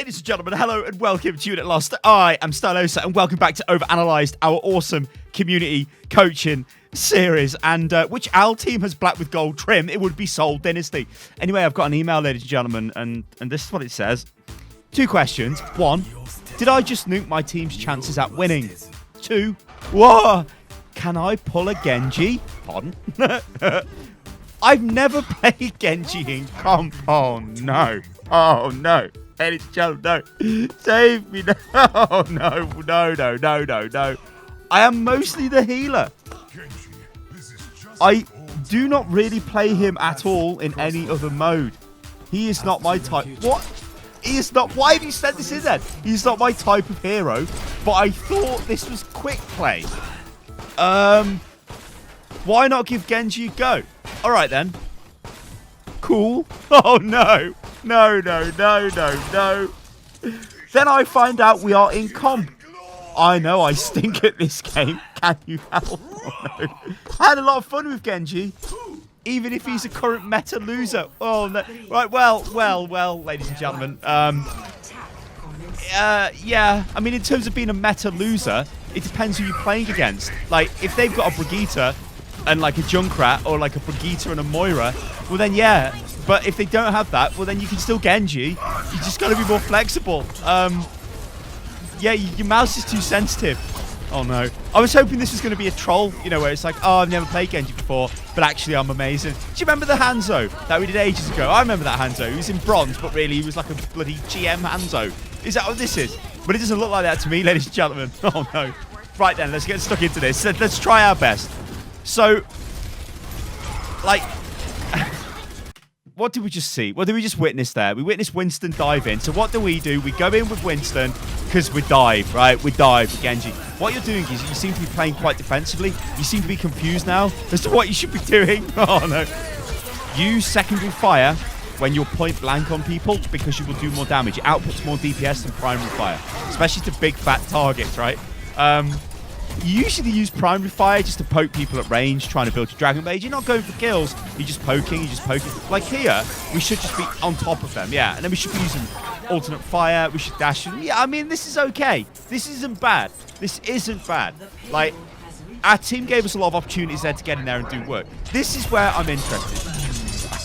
Ladies and gentlemen, hello and welcome to Unit Lost. I am Stylosa and welcome back to OverAnalyzed, our awesome community coaching series. And which OWL team has black with gold trim? It would be Soul Dynasty. Anyway, I've got an email, ladies and gentlemen, and this is what it says. 2 questions. 1, did I just nuke my team's chances at winning? 2, whoa, can I pull a Genji? Pardon? I've never played Genji in comp. Oh, no. Oh, no. Ladies and gentlemen, no. Save me. No. Oh, no. I am mostly the healer. I do not really play him at all in any other mode. He is not my type. What? He is not. Why have you said this in there? He's not my type of hero. But I thought this was quick play. Why not give Genji a go? All right, then. Cool. Oh, no. No. Then I find out we are in comp. I know I stink at this game. Can you help? Oh, no. I had a lot of fun with Genji, even if he's a current meta loser. Oh, no. Right, well, ladies and gentlemen. Yeah, I mean, in terms of being a meta loser, it depends who you're playing against. Like, if they've got a Brigitte and like a Junkrat or like a Brigitte and a Moira, well then yeah. But if they don't have that, well then you can still Genji. You just got to be more flexible. Yeah, your mouse is too sensitive. Oh no. I was hoping this was going to be a troll, you know, where it's like, oh, I've never played Genji before, but actually I'm amazing. Do you remember the Hanzo that we did ages ago? I remember that Hanzo. He was in bronze, but really he was like a bloody GM Hanzo. Is that what this is? But it doesn't look like that to me, ladies and gentlemen. Oh no. Right then, let's get stuck into this. Let's try our best. So, like, what did we just see? What did we just witness there? We witnessed Winston dive in. So what do? We go in with Winston because we dive, right? We dive with Genji. What you're doing is you seem to be playing quite defensively. You seem to be confused now as to what you should be doing. Oh, no. Use secondary fire when you're point blank on people because you will do more damage. It outputs more DPS than primary fire, especially to big fat targets, right? You usually use primary fire just to poke people at range, trying to build your Dragon Mage. You're not going for kills. You're just poking. Like here, we should just be on top of them, yeah. And then we should be using alternate fire. We should dash. Yeah, I mean, this is okay. This isn't bad. Like, our team gave us a lot of opportunities there to get in there and do work. This is where I'm interested.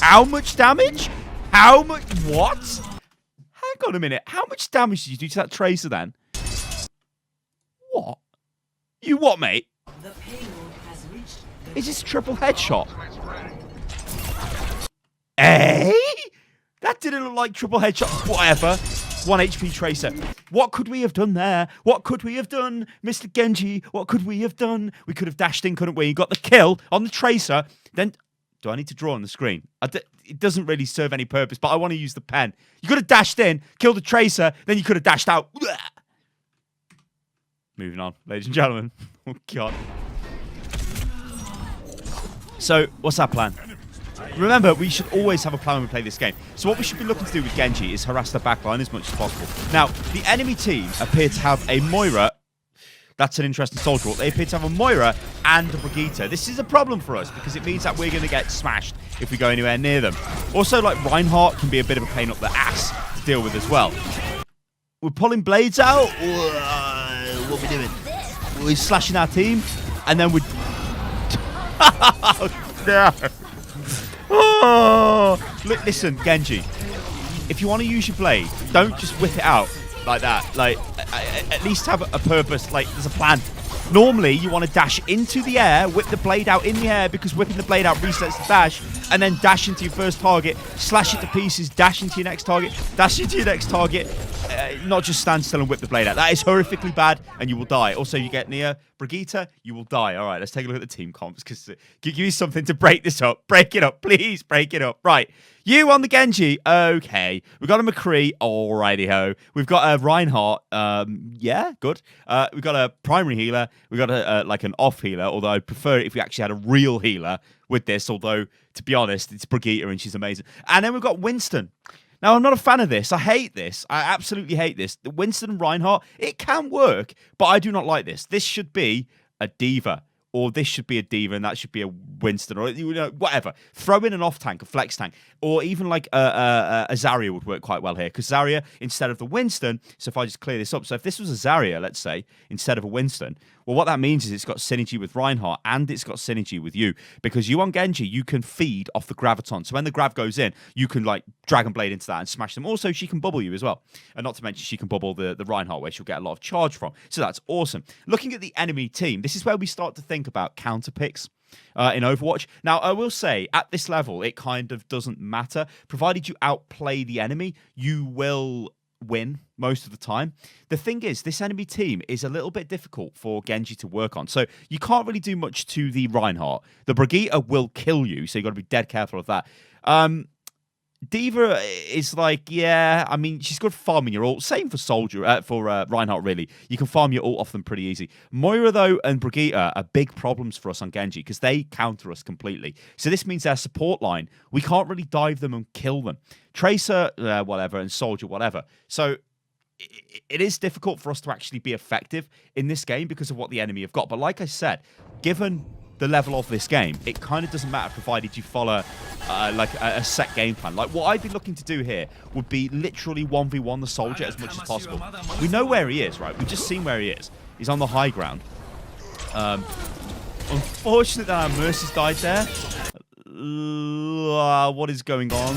How much damage? How much? What? Hang on a minute. How much damage did you do to that Tracer then? What? You what, mate? Is this triple headshot? Eh? That didn't look like triple headshot. Whatever. 1 HP Tracer. What could we have done there? What could we have done, Mr. Genji? What could we have done? We could have dashed in, couldn't we? You got the kill on the Tracer. Then, do I need to draw on the screen? It doesn't really serve any purpose, but I want to use the pen. You could have dashed in, killed the Tracer, then you could have dashed out. Moving on, ladies and gentlemen. Oh, God. So, what's our plan? Remember, we should always have a plan when we play this game. So what we should be looking to do with Genji is harass the backline as much as possible. Now, the enemy team appear to have a Moira. That's an interesting soldier role. They appear to have a Moira and a Brigitte. This is a problem for us because it means that we're going to get smashed if we go anywhere near them. Also, like, Reinhardt can be a bit of a pain up the ass to deal with as well. We're pulling blades out. What are we doing? We're slashing our team, and then we're... Oh, no. Oh. Look, listen, Genji. If you want to use your blade, don't just whip it out like that. Like, at least have a purpose. Like, there's a plan. Normally, you want to dash into the air, whip the blade out in the air, because whipping the blade out resets the dash, and then dash into your first target, slash it to pieces, dash into your next target, dash into your next target, not just stand still and whip the blade out. That is horrifically bad, and you will die. Also, you get near Brigitte, you will die. All right, let's take a look at the team comps, because give you something to break this up. Break it up. Please break it up. Right. You on the Genji. Okay. We've got a McCree. Alrighty-ho. We've got a Reinhardt. Yeah, good. We've got a primary healer. We've got like an off healer, although I'd prefer it if we actually had a real healer with this, although, to be honest, it's Brigitte and she's amazing. And then we've got Winston. Now, I'm not a fan of this. I hate this. I absolutely hate this. The Winston and Reinhardt, it can work, but I do not like this. This should be a diva or this should be a Diva and that should be a Winston, or whatever. Throw in an off tank, a flex tank, or even like a Zarya would work quite well here, because Zarya instead of the Winston. So if I just clear this up, so if this was a Zarya, let's say, instead of a Winston, well, what that means is it's got synergy with Reinhardt and it's got synergy with you, because you on Genji, you can feed off the graviton. So when the grav goes in, you can like Dragon Blade into that and smash them. Also, she can bubble you as well, and not to mention she can bubble the Reinhardt, where she'll get a lot of charge from. So that's awesome. Looking at the enemy team, this is where we start to think about counter picks in Overwatch. Now, I will say, at this level, it kind of doesn't matter. Provided you outplay the enemy, you will win most of the time. The thing is, this enemy team is a little bit difficult for Genji to work on. So you can't really do much to the Reinhardt. The Brigitte will kill you, so you've got to be dead careful of that. Diva is like, yeah, I mean, she's good farming your ult. Same for Reinhardt, really. You can farm your ult off them pretty easy. Moira, though, and Brigitte are big problems for us on Genji, because they counter us completely. So this means their support line, we can't really dive them and kill them. Tracer, whatever, and Soldier, whatever. So it is difficult for us to actually be effective in this game because of what the enemy have got. But like I said, given the level of this game, it kind of doesn't matter provided you follow like a set game plan. Like what I'd be looking to do here would be literally 1v1 the Soldier as much as possible. We know where he is, right? We've just seen where he is. He's on the high ground. Unfortunately, our Mercy's died there. What is going on?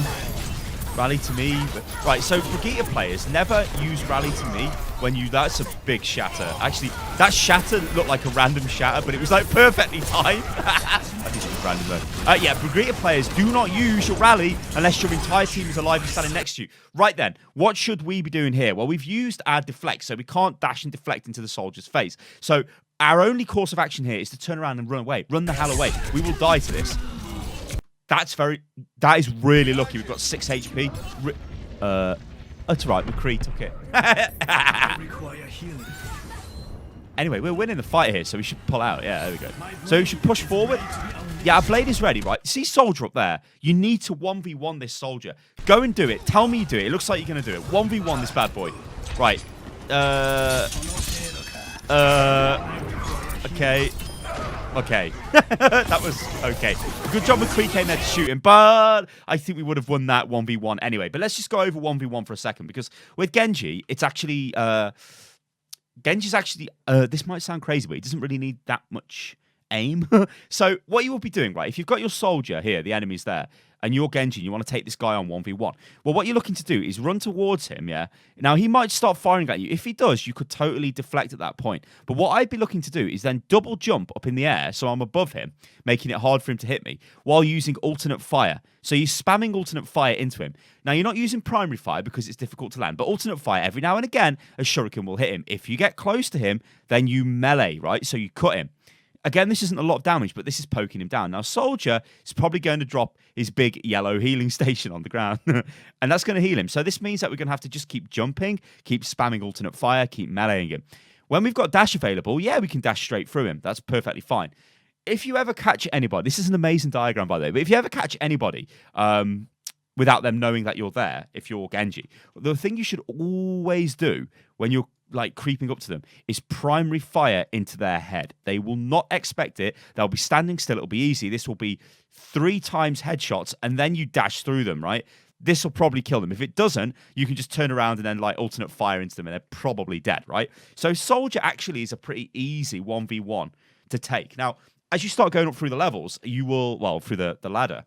Rally to me. Right, so Brigitte players never use rally to me when you... That's a big shatter. Actually, that shatter looked like a random shatter, but it was like perfectly timed. I think it was random though. Yeah, Brigitte players, do not use your rally unless your entire team is alive and standing next to you. Right then, what should we be doing here? Well, we've used our deflect, so we can't dash and deflect into the Soldier's face. So our only course of action here is to turn around and run away. Run the hell away. We will die to this. That is really lucky. We've got 6 HP. That's right. McCree took it. Anyway, we're winning the fight here, so we should pull out. Yeah, there we go. So we should push forward. Yeah, our blade is ready, right? See Soldier up there? You need to 1v1 this Soldier. Go and do it. Tell me you do it. It looks like you're going to do it. 1v1 this bad boy. Right. Okay. Okay. That was okay. Good job McCree came there to shoot him, but I think we would have won that 1v1 anyway. But let's just go over 1v1 for a second, because with Genji, it's actually... Genji's actually... this might sound crazy, but he doesn't really need that much aim. So what you will be doing, right, if you've got your Soldier here, the enemy's there, and you're Genji, and you want to take this guy on 1v1. Well, what you're looking to do is run towards him, yeah? Now, he might start firing at you. If he does, you could totally deflect at that point. But what I'd be looking to do is then double jump up in the air, so I'm above him, making it hard for him to hit me, while using alternate fire. So you're spamming alternate fire into him. Now, you're not using primary fire because it's difficult to land, but alternate fire, every now and again, a shuriken will hit him. If you get close to him, then you melee, right? So you cut him. Again, this isn't a lot of damage, but this is poking him down. Now, Soldier is probably going to drop his big yellow healing station on the ground, and that's going to heal him. So this means that we're going to have to just keep jumping, keep spamming alternate fire, keep meleeing him. When we've got dash available, yeah, we can dash straight through him. That's perfectly fine. If you ever catch anybody, this is an amazing diagram, by the way, but if you ever catch anybody without them knowing that you're there, if you're Genji, the thing you should always do when you're like creeping up to them is primary fire into their head. They will not expect it. They'll be standing still. It'll be easy. This will be 3 times headshots, and then you dash through them, right? This will probably kill them. If it doesn't, you can just turn around and then like alternate fire into them, and they're probably dead, right? So Soldier actually is a pretty easy 1v1 to take. Now, as you start going up through the levels, you will, well, through the ladder,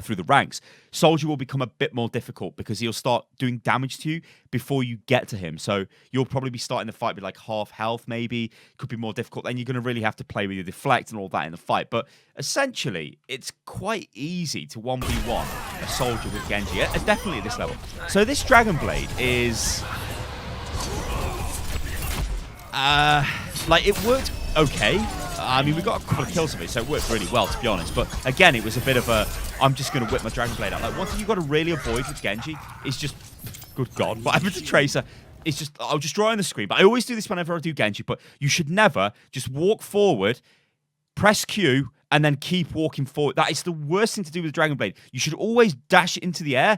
through the ranks, Soldier will become a bit more difficult because he'll start doing damage to you before you get to him. So you'll probably be starting the fight with like half health, maybe. Could be more difficult. Then you're going to really have to play with your deflect and all that in the fight. But essentially, it's quite easy to 1v1 a Soldier with Genji, definitely at this level. So this Dragon Blade is... like, it worked okay. I mean, we got a couple of kills of it, so it worked really well, to be honest. But again, it was a bit of a, I'm just going to whip my Dragon Blade out. Like, one thing you've got to really avoid with Genji is just, good God, what happened to Tracer? It's just, I'll just draw on the screen. But I always do this whenever I do Genji, but you should never just walk forward, press Q, and then keep walking forward. That is the worst thing to do with Dragon Blade. You should always dash into the air,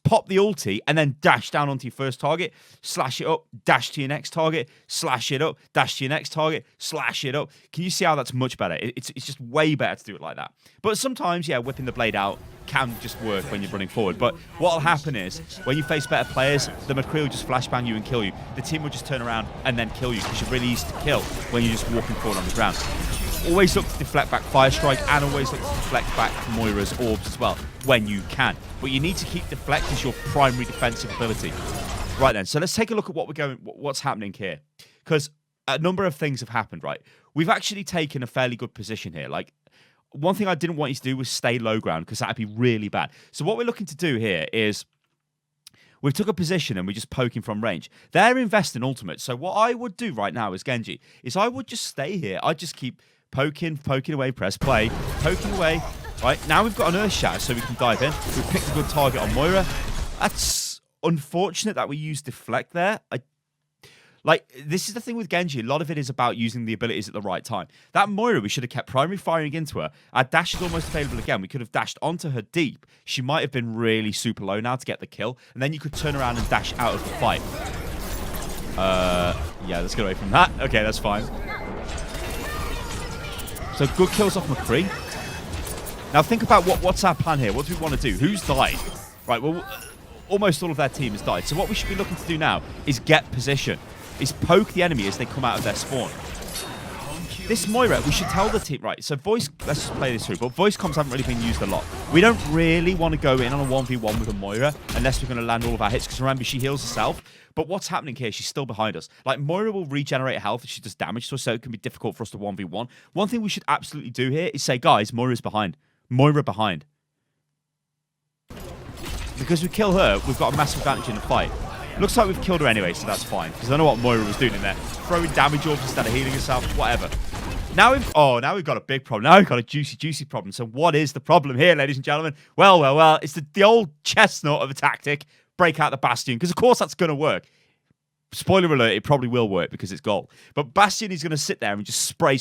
pop the ulti and then dash down onto your first target, slash it up, dash to your next target, slash it up, dash to your next target, slash it up. Can you see how that's much better? It's just way better to do it like that. But sometimes, yeah, whipping the blade out can just work when you're running forward. But what'll happen is, when you face better players, the McCree will just flashbang you and kill you. The team will just turn around and then kill you, because you're really easy to kill when you're just walking forward on the ground. Always look to deflect back Fire Strike, and always look to deflect back Moira's orbs as well, when you can. But you need to keep deflect as your primary defensive ability. Right then, so let's take a look at what's happening here. Because a number of things have happened, right? We've actually taken a fairly good position here. Like, one thing I didn't want you to do was stay low ground, because that'd be really bad. So what we're looking to do here is, we took a position and we're just poking from range. They're investing ultimate. So what I would do right now as Genji is I would just stay here. I'd just keep poking away, press play, poking away. Right, now we've got an Earth Shatter, so we can dive in. We've picked a good target on Moira. That's unfortunate that we used deflect there. This is the thing with Genji. A lot of it is about using the abilities at the right time. That Moira, we should have kept primary firing into her. Our dash is almost available again. We could have dashed onto her deep. She might have been really super low now to get the kill. And then you could turn around and dash out of the fight. Yeah, let's get away from that. Okay, that's fine. So good kills off McCree. Now think about what's our plan here. What do we want to do? Who's died? Right, well, almost all of their team has died. So what we should be looking to do now is get position. Is poke the enemy as they come out of their spawn. This Moira, we should tell the team, right, so voice, let's just play this through, but voice comms haven't really been used a lot. We don't really want to go in on a 1v1 with a Moira unless we're going to land all of our hits, because remember, she heals herself. But what's happening here, she's still behind us. Like, Moira will regenerate health if she does damage to us, so it can be difficult for us to 1v1. One thing we should absolutely do here is say, guys, Moira's behind. Moira behind. Because we kill her, we've got a massive advantage in the fight. Looks like we've killed her anyway, so that's fine. Because I don't know what Moira was doing in there. Throwing damage orbs instead of healing herself, whatever. Now we've got a big problem. Now we've got a juicy problem. So what is the problem here, ladies and gentlemen? Well. It's the old chestnut of a tactic. Break out the Bastion. Because, of course, that's going to work. Spoiler alert, it probably will work because it's gold. But Bastion is going to sit there and just spray.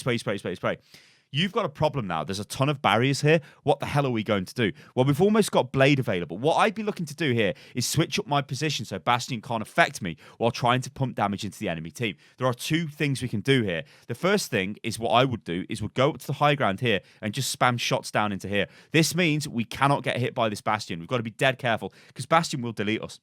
You've got a problem now. There's a ton of barriers here. What the hell are we going to do? Well, we've almost got Blade available. What I'd be looking to do here is switch up my position so Bastion can't affect me while trying to pump damage into the enemy team. There are two things we can do here. The first thing is what I would do is we'd go up to the high ground here and just spam shots down into here. This means we cannot get hit by this Bastion. We've got to be dead careful because Bastion will delete us.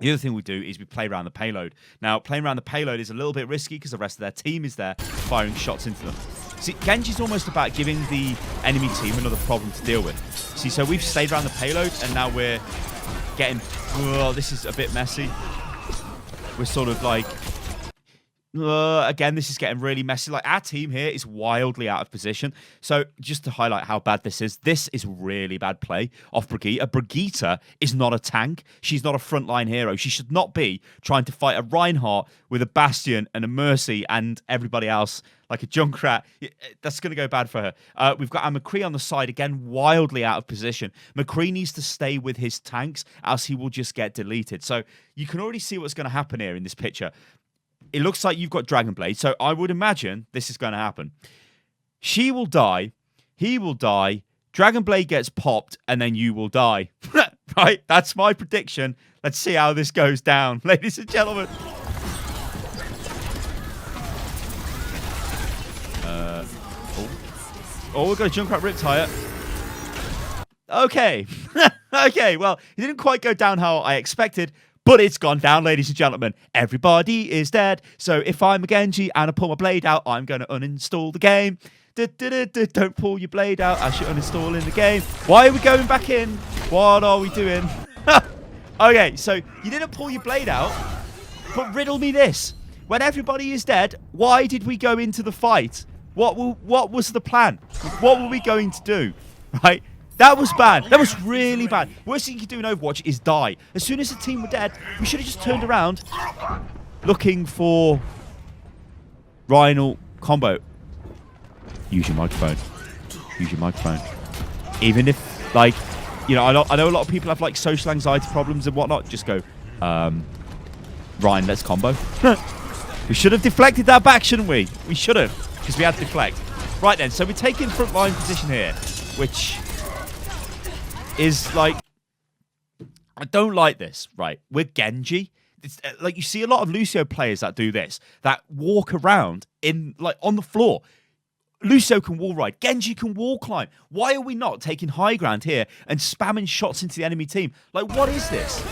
The other thing we do is we play around the payload. Now, playing around the payload is a little bit risky because the rest of their team is there firing shots into them. See, Genji's almost about giving the enemy team another problem to deal with. See, so we've stayed around the payload, and now we're getting... Oh, this is a bit messy. We're sort of like... again, this is getting really messy. Like, our team here is wildly out of position. So, just to highlight how bad this is really bad play off Brigitte. Brigitte is not a tank. She's not a frontline hero. She should not be trying to fight a Reinhardt with a Bastion and a Mercy and everybody else, like a Junkrat. That's going to go bad for her. We've got our McCree on the side, again, wildly out of position. McCree needs to stay with his tanks, else he will just get deleted. So, you can already see what's going to happen here in this picture. It looks like you've got Dragon Blade, so I would imagine this is going to happen. She will die, he will die, Dragon Blade gets popped, and then you will die. Right? That's my prediction. Let's see how this goes down, ladies and gentlemen. We've got a Junkrat Riptire. Okay. Okay, well, it didn't quite go down how I expected, but it's gone down, ladies and gentlemen. Everybody is dead. So if I'm a Genji and I pull my blade out, I'm going to uninstall the game. Don't pull your blade out. I should uninstall in the game. Why are we going back in? What are we doing? Okay, so you didn't pull your blade out, but riddle me this. When everybody is dead, why did we go into the fight? What was the plan? What were we going to do? Right? That was bad. That was really bad. Worst thing you can do in Overwatch is die. As soon as the team were dead, we should have just turned around looking for Rhino combo. Use your microphone. Use your microphone. Even if, like, you know, I know a lot of people have, like, social anxiety problems and whatnot. Just go, Ryan, let's combo. We should have deflected that back, shouldn't we? We should have, because we had to deflect. Right then, so we're taking front line position here, which... is like, I don't like this, right? We're Genji. It's, like, you see a lot of Lucio players that do this, that walk around in like on the floor. Lucio can wall ride. Genji can wall climb. Why are we not taking high ground here and spamming shots into the enemy team? Like, what is this?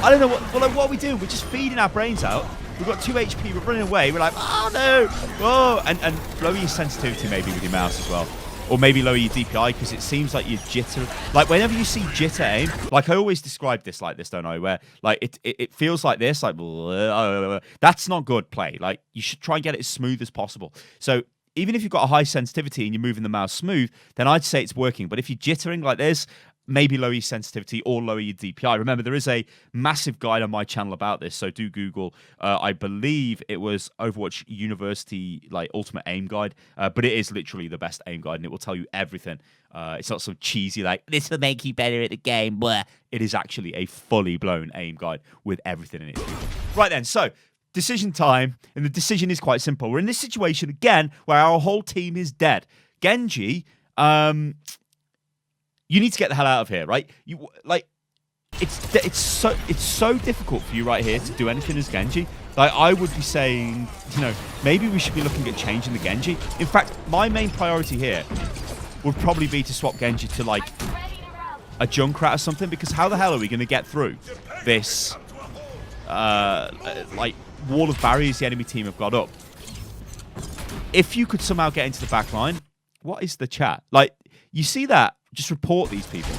I don't know. What are we doing? We're just feeding our brains out. We've got 2 HP. We're running away. We're like, oh, no. Oh, and lower your sensitivity maybe with your mouse as well. Or maybe lower your DPI because it seems like you're jitter. Like, whenever you see jitter aim, like I always describe this like this, don't I? Where, like, it feels like this. Like, that's not good play. Like, you should try and get it as smooth as possible. So, even if you've got a high sensitivity and you're moving the mouse smooth, then I'd say it's working. But if you're jittering like this, maybe lower your sensitivity or lower your DPI. Remember, there is a massive guide on my channel about this, so do Google. I believe it was Overwatch University like Ultimate Aim Guide, but it is literally the best aim guide, and it will tell you everything. It's not some cheesy like, this will make you better at the game. Blah. It is actually a fully blown aim guide with everything in it. Right then, so decision time, and the decision is quite simple. We're in this situation again where our whole team is dead. Genji, you need to get the hell out of here, right? You like, it's so difficult for you right here to do anything as Genji. Like, I would be saying, you know, maybe we should be looking at changing the Genji. In fact, my main priority here would probably be to swap Genji to like a Junkrat or something, because how the hell are we going to get through this like wall of barriers the enemy team have got up? If you could somehow get into the back line, what is the chat? Like, you see that? Just report these people.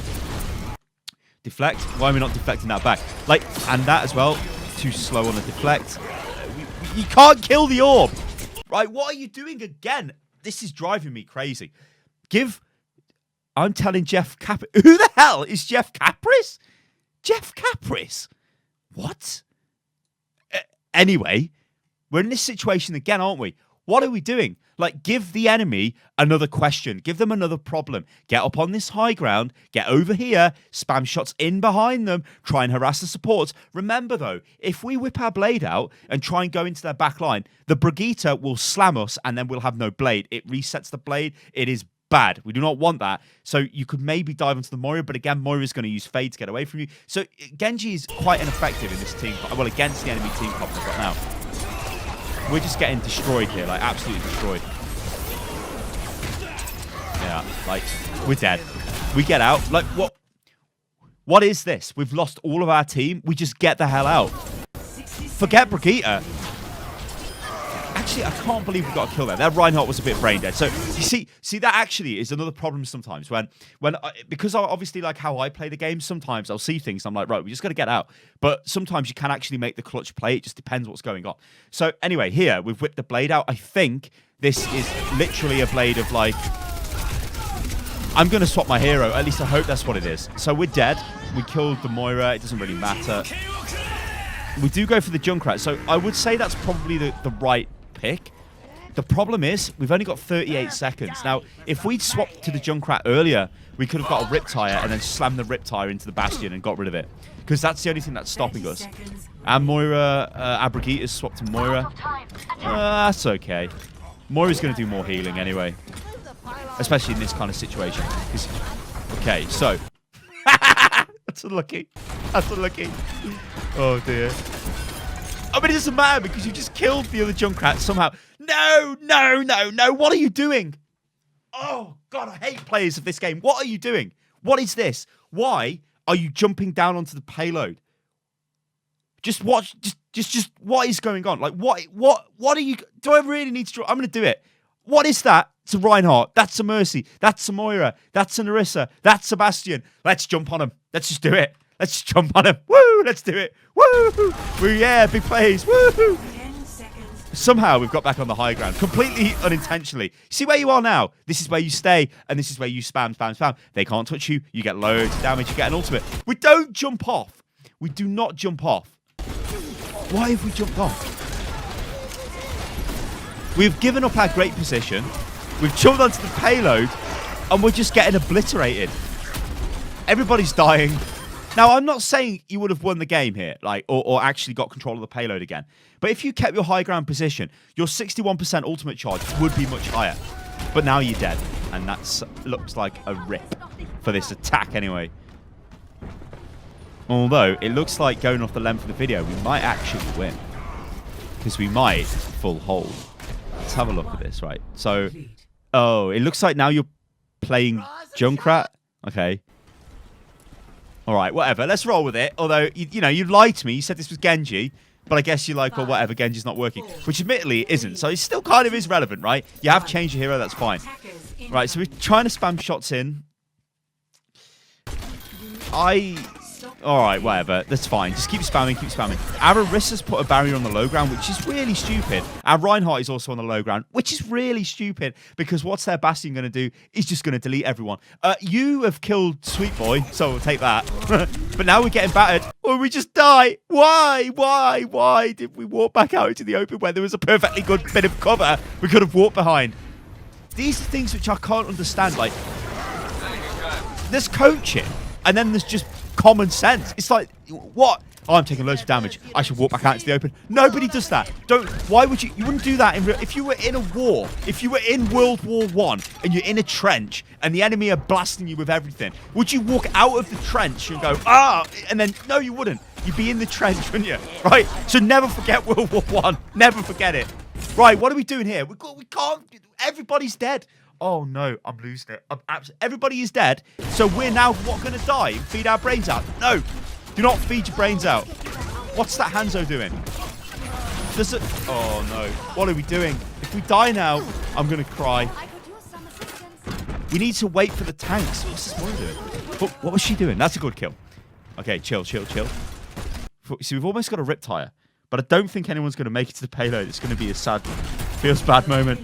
Deflect. Why are we not deflecting that back? Like, and that as well. Too slow on the deflect. You can't kill the orb. Right, what are you doing again? This is driving me crazy. I'm telling Jeff Cap. Who the hell is Jeff Capris? Jeff Capris? What? Anyway, we're in this situation again, aren't we? What are we doing? Like, give the enemy another question. Give them another problem. Get up on this high ground. Get over here. Spam shots in behind them. Try and harass the supports. Remember, though, if we whip our blade out and try and go into their back line, the Brigitte will slam us and then we'll have no blade. It resets the blade. It is bad. We do not want that. So you could maybe dive into the Moira, but again, Moira's going to use Fade to get away from you. So Genji is quite ineffective in this team. Well, against the enemy team comp we've got now. We're just getting destroyed here, like absolutely destroyed. Yeah, like, we're dead. We get out. Like, what is this? We've lost all of our team. We just get the hell out. Forget Brigitte. Actually, I can't believe we got a kill there. That Reinhardt was a bit brain dead. So you see that actually is another problem sometimes because obviously like how I play the game. Sometimes I'll see things. I'm like, right, we just got to get out. But sometimes you can actually make the clutch play. It just depends what's going on. So anyway, here we've whipped the blade out. I think this is literally a blade of like. I'm going to swap my hero. At least I hope that's what it is. So we're dead. We killed the Moira. It doesn't really matter. We do go for the Junkrat. So I would say that's probably the right pick. The problem is we've only got 38 seconds. Now, if we'd swapped to the Junkrat earlier, we could have got a Riptire and then slammed the Riptire into the Bastion and got rid of it. Because that's the only thing that's stopping us. And Moira, Brigitte is swapped to Moira. That's okay. Moira's going to do more healing anyway. Especially in this kind of situation. Okay, so. That's unlucky. That's unlucky. Oh, dear. I mean, it doesn't matter because you just killed the other Junkrat somehow. No, no, no, no. What are you doing? Oh, God, I hate players of this game. What are you doing? What is this? Why are you jumping down onto the payload? Just watch. Just what is going on? Like, what are you... Do I really need to... I'm going to do it. What is that? It's a Reinhardt. That's a Mercy. That's a Moira. That's a Narissa. That's a Bastion. Let's jump on him. Let's just do it. Let's just jump on him. Woo! Let's do it. Woo! Yeah, big plays. Woo! Somehow we've got back on the high ground, completely unintentionally. See where you are now? This is where you stay, and this is where you spam, spam, spam. They can't touch you. You get loads of damage. You get an ultimate. We don't jump off. We do not jump off. Why have we jumped off? We've given up our great position. We've jumped onto the payload, and we're just getting obliterated. Everybody's dying. Now, I'm not saying you would have won the game here, like, or actually got control of the payload again. But if you kept your high ground position, your 61% ultimate charge would be much higher. But now you're dead, and that looks like a rip for this attack anyway. Although, it looks like going off the length of the video, we might actually win. Because we might full hold. Let's have a look at this, right? So, oh, it looks like now you're playing Junkrat. Okay. All right, whatever. Let's roll with it. Although, you know, you lied to me. You said this was Genji. But I guess you're like, well, whatever, Genji's not working. Which admittedly it isn't. So it still kind of is relevant, right? You have changed your hero, that's fine. Right, so we're trying to spam shots in. Alright, whatever. That's fine. Just keep spamming, keep spamming. Our Orissa's put a barrier on the low ground, which is really stupid. Our Reinhardt is also on the low ground, which is really stupid, because what's their Bastion going to do is just going to delete everyone. You have killed Sweet Boy, so we'll take that. But now we're getting battered, or we just die. Why did we walk back out into the open where there was a perfectly good bit of cover we could have walked behind? These are things which I can't understand. Like, there's coaching, and then there's just common sense. It's like, what? Oh, I'm taking loads of damage. I should walk back out into the open. Nobody does that. Why would you? You wouldn't do that if you were in a war. If you were in World War I and you're in a trench and the enemy are blasting you with everything, would you walk out of the trench and go, and then, no, you wouldn't. You'd be in the trench, wouldn't you? Right? So never forget World War I. Never forget it. Right, what are we doing here? We can't. Everybody's dead. Oh no, I'm losing it. Everybody is dead. So we're now going to die and feed our brains out. No, do not feed your brains out. What's that Hanzo doing? Oh no, what are we doing? If we die now, I'm going to cry. We need to wait for the tanks. What's this woman doing? What was she doing? That's a good kill. Okay, chill. See, we've almost got a Riptire, but I don't think anyone's going to make it to the payload. It's going to be a sad, feels bad moment.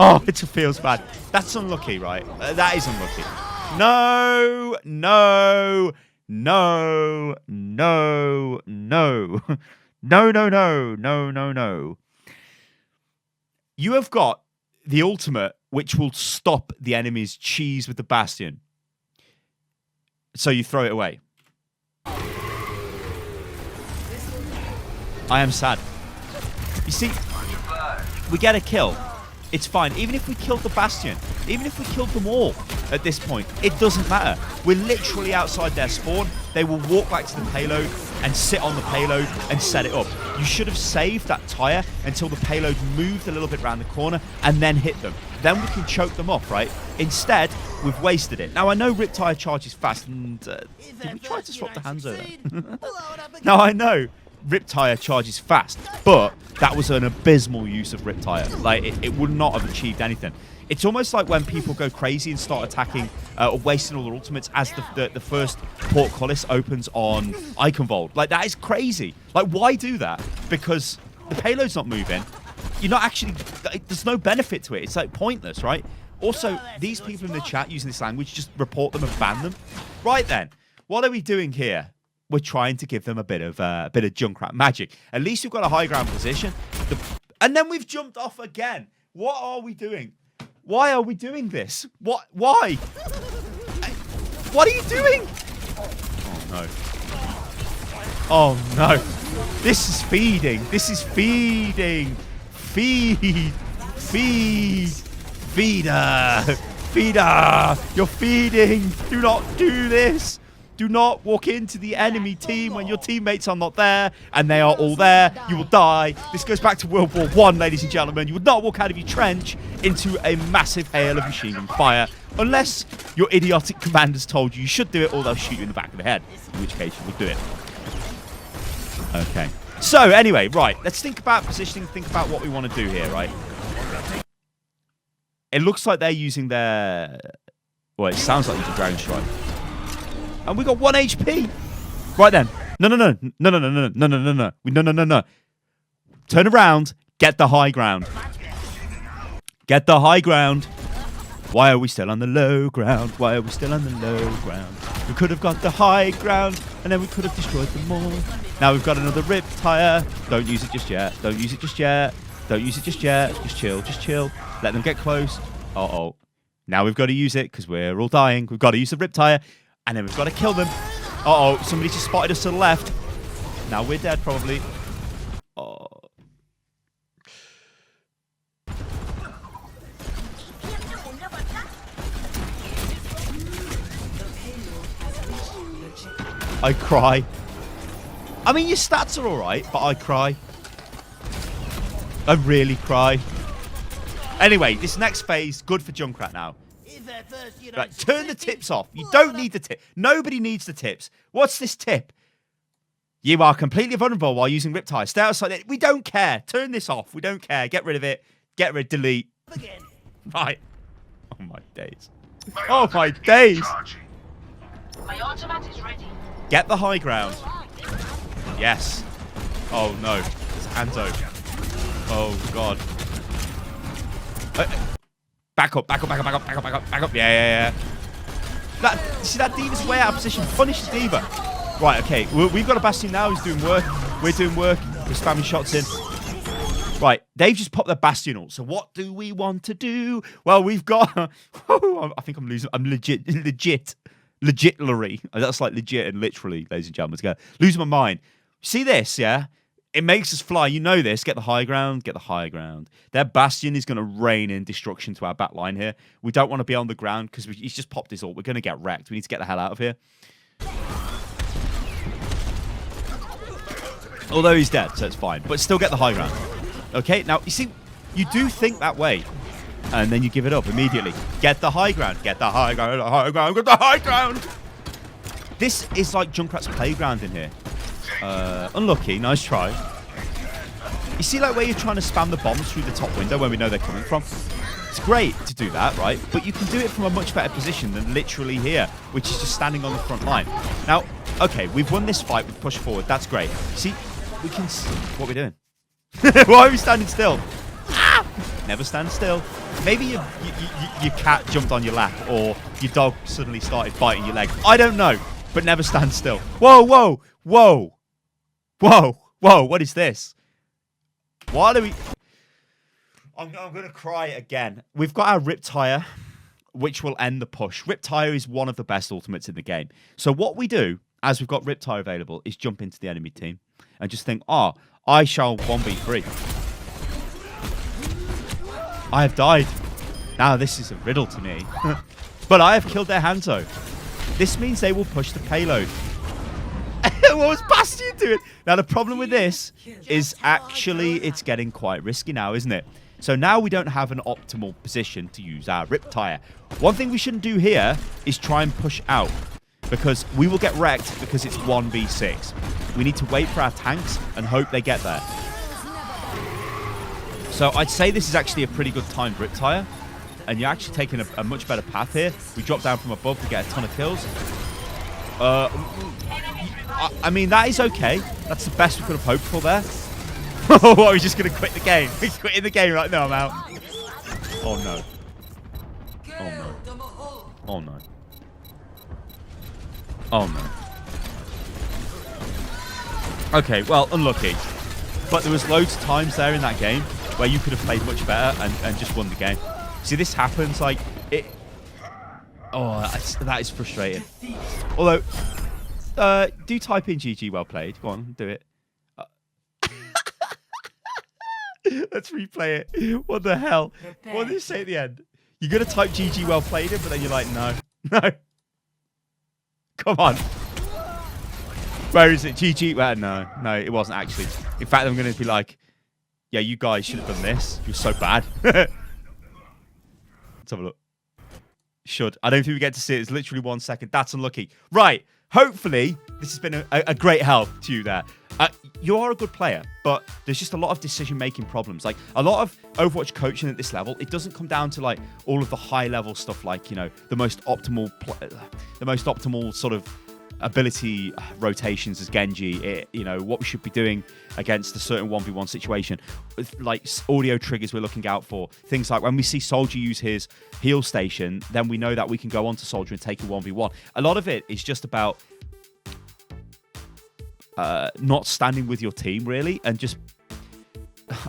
Oh, it feels bad. That's unlucky, right? That is unlucky. No. No. You have got the ultimate, which will stop the enemy's cheese with the Bastion. So you throw it away. I am sad. You see, we get a kill. It's fine. Even if we killed the Bastion, even if we killed them all at this point, it doesn't matter. We're literally outside their spawn. They will walk back to the payload and sit on the payload and set it up. You should have saved that tire until the payload moved a little bit around the corner and then hit them. Then we can choke them off, right? Instead, we've wasted it. Now, I know Riptire charges fast, and did we try to swap the Hanzo there? Now, I know Riptire charges fast, but that was an abysmal use of Riptire. Like, it would not have achieved anything. It's almost like when people go crazy and start attacking or wasting all their ultimates as the first portcullis opens on Iconvolt. Like, that is crazy. Like, why do that? Because the payload's not moving. You're not actually... There's no benefit to it. It's, like, pointless, right? Also, these people in the chat using this language, just report them and ban them. Right then, what are we doing here? We're trying to give them a bit of Junkrat magic. At least we've got a high ground position. And then we've jumped off again. What are we doing? Why are we doing this? Why? What are you doing? Oh, no. Oh, no. This is feeding. This is feeding. Feeder. You're feeding. Do not do this. Do not walk into the enemy team when your teammates are not there, and they are all there. You will die. This goes back to World War I, ladies and gentlemen. You would not walk out of your trench into a massive hail of machine gun fire, unless your idiotic commanders told you should do it, or they'll shoot you in the back of the head, in which case you would do it. Okay. So, anyway, right. Let's think about positioning, think about what we want to do here, right? It looks like they're using their... Well, it sounds like using Dragon Strike. And we got 1 HP. Right then. No. Turn around. Get the high ground. Get the high ground. Why are we still on the low ground? Why are we still on the low ground? We could have got the high ground, and then we could have destroyed them all. Now we've got another Riptire. Don't use it just yet. Don't use it just yet. Don't use it just yet. Just chill. Just chill. Let them get close. Uh-oh. Now we've got to use it because we're all dying. We've got to use the Riptire. And then we've got to kill them. Uh-oh, somebody just spotted us to the left. Now we're dead, probably. Oh. I cry. I mean, your stats are all right, but I cry. I really cry. Anyway, this next phase, good for Junkrat now. Right, turn the tips off. You don't need the tip. Nobody needs the tips. What's this tip? You are completely vulnerable while using Riptide. Stay outside. We don't care. Turn this off. We don't care. Get rid of it. Get rid. Delete. Right. Oh my days. Oh my days. My automat is ready. Get the high ground. Yes. Oh no. It's Anto. Oh god. Back up, back up, back up, back up, back up, back up, back up. Yeah. See that D.Va's way out of position. Punish the D.Va. Right, okay. We've got a Bastion now who's doing work. We're doing work. We're spamming shots in. Right, they've just popped their Bastion ult. So what do we want to do? Well, we've got... I think I'm losing... I'm legitly. That's like legit and literally, ladies and gentlemen. Together. Losing my mind. See this, yeah? It makes us fly. You know this. Get the high ground. Get the high ground. Their Bastion is going to rain in destruction to our back line here. We don't want to be on the ground because he's just popped his ult. We're going to get wrecked. We need to get the hell out of here. Although he's dead, so it's fine. But still get the high ground. Okay, now, you see, you do think that way. And then you give it up immediately. Get the high ground. Get the high ground. The high ground. Get the high ground. This is like Junkrat's playground in here. Unlucky. Nice try. You see like where you're trying to spam the bombs through the top window when we know they're coming from? It's great to do that, right? But you can do it from a much better position than literally here, which is just standing on the front line. Now, okay, we've won this fight with push forward. That's great. See, we can... What are we doing? Why are we standing still? Ah! Never stand still. Maybe your cat jumped on your lap or your dog suddenly started biting your leg. I don't know, but never stand still. Whoa, whoa, whoa. Whoa, whoa, what is this? Why do we... I'm going to cry again. We've got our Riptire, which will end the push. Riptire is one of the best ultimates in the game. So what we do, as we've got Riptire available, is jump into the enemy team and just think, oh, I shall 1v3. I have died. Now this is a riddle to me. But I have killed their Hanzo. This means they will push the payload. What was Bastion doing? Now, the problem with this is actually it's getting quite risky now, isn't it? So now we don't have an optimal position to use our Riptire. One thing we shouldn't do here is try and push out because we will get wrecked because it's 1v6. We need to wait for our tanks and hope they get there. So I'd say this is actually a pretty good timed Riptire. And you're actually taking a much better path here. We drop down from above to get a ton of kills. I mean, that is okay. That's the best we could have hoped for there. What, are we just going to quit the game? We're quitting the game right now, I'm out. Oh, no. Oh, no. Oh, no. Oh, no. Okay, well, unlucky. But there was loads of times there in that game where you could have played much better and just won the game. See, this happens, like, it... Oh, that is frustrating. Although... do type in GG well played. Go on, do it. Let's replay it. What the hell? What did you say at the end? You're going to type GG well played it, but then you're like, no. No. Come on. Where is it? GG? Well, no, it wasn't actually. In fact, I'm going to be like, yeah, you guys should have done this. You're so bad. Let's have a look. Should. I don't think we get to see it. It's literally 1 second. That's unlucky. Right. Hopefully, this has been a great help to you there. You are a good player, but there's just a lot of decision-making problems. Like, a lot of Overwatch coaching at this level, it doesn't come down to, like, all of the high-level stuff, like, you know, the most optimal sort of ability rotations as Genji, you know, what we should be doing against a certain 1v1 situation, like audio triggers we're looking out for, things like when we see Soldier use his heal station, then we know that we can go on to Soldier and take a 1v1. A lot of it is just about not standing with your team, really, and just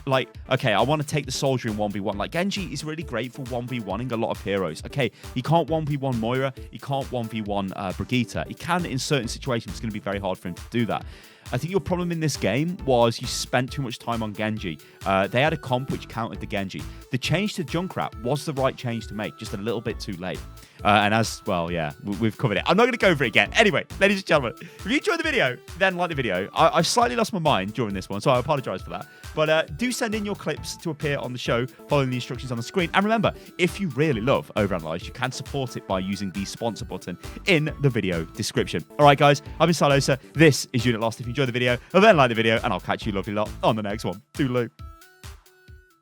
like, okay, I want to take the Soldier in 1v1. Like, Genji is really great for 1v1ing a lot of heroes. Okay, he can't 1v1 Moira, he can't 1v1 Brigitte. He can in certain situations. It's going to be very hard for him to do that. I think your problem in this game was you spent too much time on Genji. They had a comp which countered the Genji. The change to Junkrat was the right change to make, just a little bit too late. And as well, yeah, we've covered it. I'm not going to go over it again. Anyway, ladies and gentlemen, if you enjoyed the video, then like the video. I slightly lost my mind during this one, so I apologize for that. But do send in your clips to appear on the show, following the instructions on the screen. And remember, if you really love OverAnalyzed, you can support it by using the sponsor button in the video description. All right, guys, I've been Stylosa. This is Unit Lost. If you enjoyed the video, then like the video, and I'll catch you lovely lot on the next one. Toodaloo.